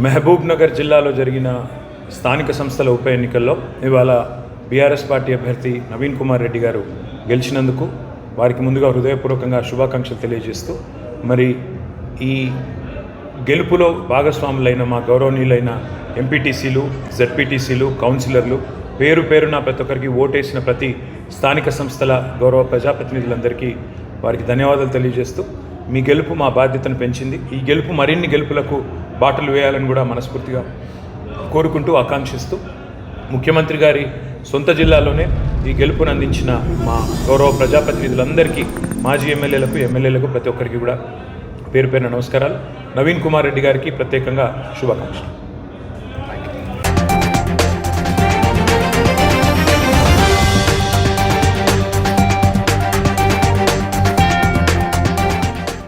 మహబూబ్ నగర్ జిల్లాలో జరిగిన స్థానిక సంస్థల ఉప ఎన్నికల్లో ఇవాళ బీఆర్ఎస్ పార్టీ అభ్యర్థి నవీన్ కుమార్ రెడ్డి గారు గెలిచినందుకు వారికి ముందుగా హృదయపూర్వకంగా శుభాకాంక్షలు తెలియజేస్తూ మరి ఈ గెలుపులో భాగస్వాములైన మా గౌరవనీయులైన ఎంపీటీసీలు, జెడ్పీటీసీలు, కౌన్సిలర్లు, పేరు పేరున ప్రతి ఒక్కరికి ఓటేసిన ప్రతి స్థానిక సంస్థల గౌరవ ప్రజాప్రతినిధులందరికీ వారికి ధన్యవాదాలు తెలియజేస్తూ మీ గెలుపు మా బాధ్యతను పెంచింది. ఈ గెలుపు మరిన్ని గెలుపులకు బాటలు వేయాలని కూడా మనస్ఫూర్తిగా కోరుకుంటూ ఆకాంక్షిస్తూ ముఖ్యమంత్రి గారి సొంత జిల్లాలోనే ఈ గెలుపును అందించిన మా గౌరవ ప్రజాప్రతినిధులందరికీ, మాజీ ఎమ్మెల్యేలకు ప్రతి ఒక్కరికి కూడా పేరు పేరున నమస్కారాలు. నవీన్ కుమార్ రెడ్డి గారికి ప్రత్యేకంగా శుభాకాంక్షలు.